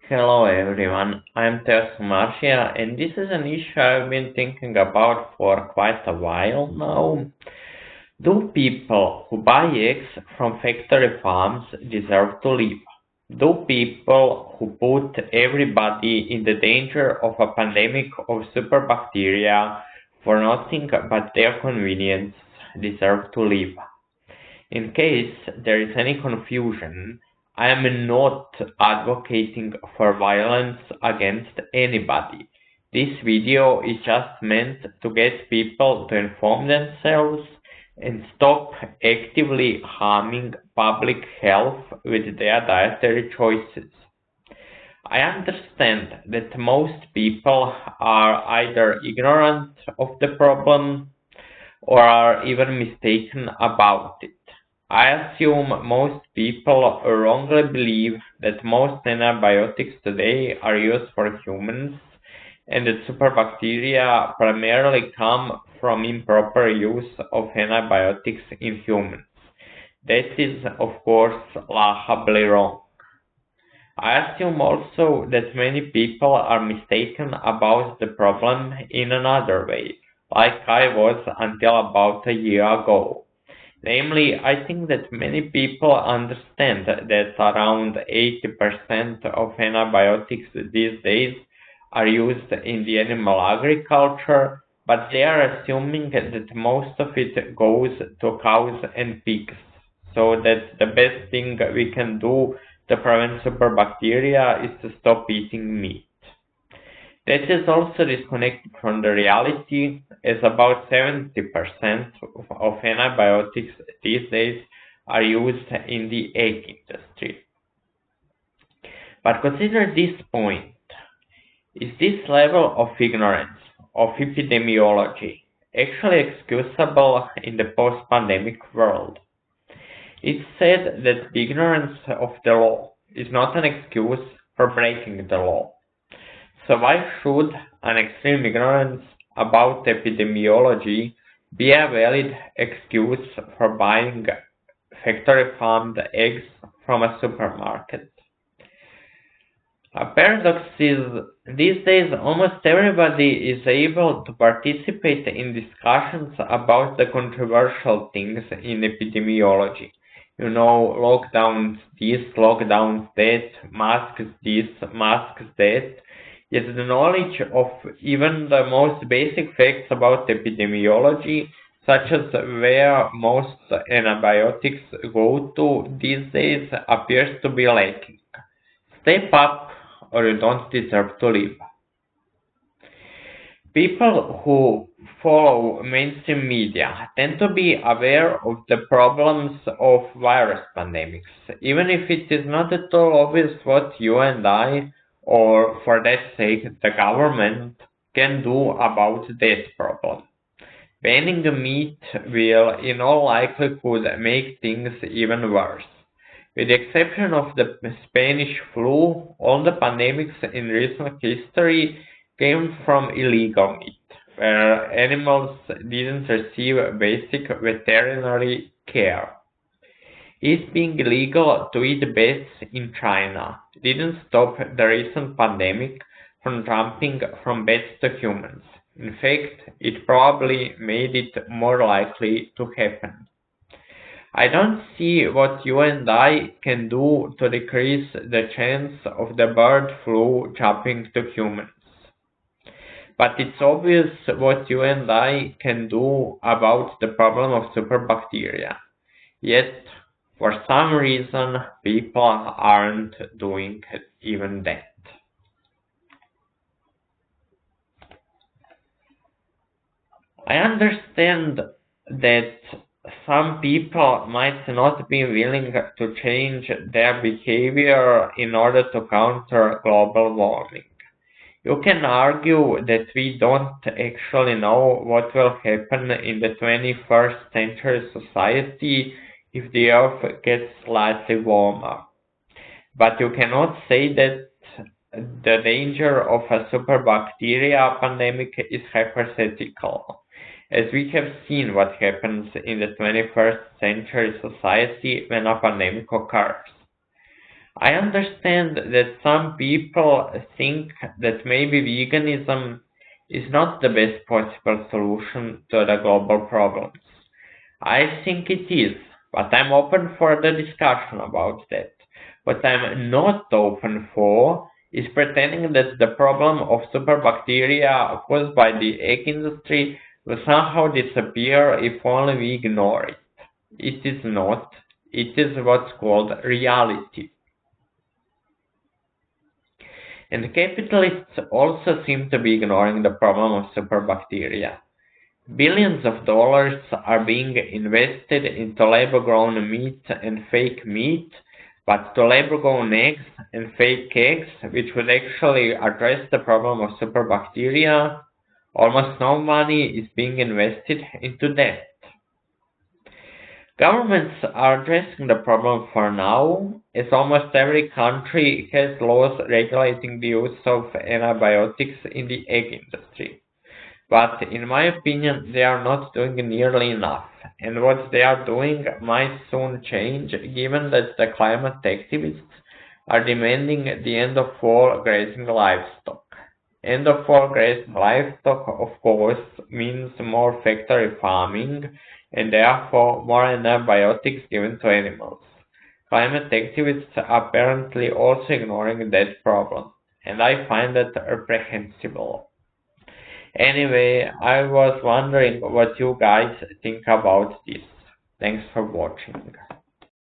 Hello everyone, I'm Teos Marcia and this is an issue I've been thinking about for quite a while now. Do people who buy eggs from factory farms deserve to live? Do people who put everybody in the danger of a pandemic of superbacteria for nothing but their convenience deserve to live? In case there is any confusion, I am not advocating for violence against anybody. This video is just meant to get people to inform themselves and stop actively harming public health with their dietary choices. I understand that most people are either ignorant of the problem or are even mistaken about it. I assume most people wrongly believe that most antibiotics today are used for humans and that superbacteria primarily come from improper use of antibiotics in humans. That is, of course, laughably wrong. I assume also that many people are mistaken about the problem in another way, like I was until about a year ago. Namely, I think that many people understand that around 80% of antibiotics these days are used in the animal agriculture, but they are assuming that most of it goes to cows and pigs. So that the best thing we can do to prevent superbacteria is to stop eating meat. That is also disconnected from the reality, as about 70% of antibiotics these days are used in the egg industry. But consider this point. Is this level of ignorance of epidemiology actually excusable in the post-pandemic world? It's said that the ignorance of the law is not an excuse for breaking the law. So why should an extreme ignorance about epidemiology be a valid excuse for buying factory-farmed eggs from a supermarket? A paradox is these days almost everybody is able to participate in discussions about the controversial things in epidemiology. You know, lockdowns this, lockdowns that, masks this, masks that. Yet the knowledge of even the most basic facts about epidemiology, such as where most antibiotics go to these days, appears to be lacking. Step up or you don't deserve to live. People who follow mainstream media tend to be aware of the problems of virus pandemics, even if it is not at all obvious what you and I, or for that sake, the government, can do about that problem. Banning the meat will, in all likelihood, make things even worse. With the exception of the Spanish flu, all the pandemics in recent history came from illegal meat, where animals didn't receive basic veterinary care. It being illegal to eat bats in China didn't stop the recent pandemic from jumping from bats to humans. In fact, it probably made it more likely to happen. I don't see what you and I can do to decrease the chance of the bird flu jumping to humans. But it's obvious what you and I can do about the problem of superbacteria. Yet, for some reason, people aren't doing even that. I understand that some people might not be willing to change their behavior in order to counter global warming. You can argue that we don't actually know what will happen in the 21st century society if the Earth gets slightly warmer. But you cannot say that the danger of a superbacteria pandemic is hypothetical, as we have seen what happens in the 21st century society when a pandemic occurs. I understand that some people think that maybe veganism is not the best possible solution to the global problems. I think it is, but I'm open for the discussion about that. What I'm not open for is pretending that the problem of superbacteria caused by the egg industry will somehow disappear if only we ignore it. It is not. It is what's called reality. And capitalists also seem to be ignoring the problem of superbacteria. Billions of dollars are being invested into lab-grown meat and fake meat, but to lab-grown eggs and fake eggs, which would actually address the problem of superbacteria, almost no money is being invested into that. Governments are addressing the problem for now, as almost every country has laws regulating the use of antibiotics in the egg industry. But in my opinion, they are not doing nearly enough, and what they are doing might soon change, given that the climate activists are demanding the end of all grazing livestock. End of all grazing livestock, of course, means more factory farming, and therefore more antibiotics given to animals. Climate activists are apparently also ignoring that problem, and I find that reprehensible. Anyway, I was wondering what you guys think about this. Thanks for watching.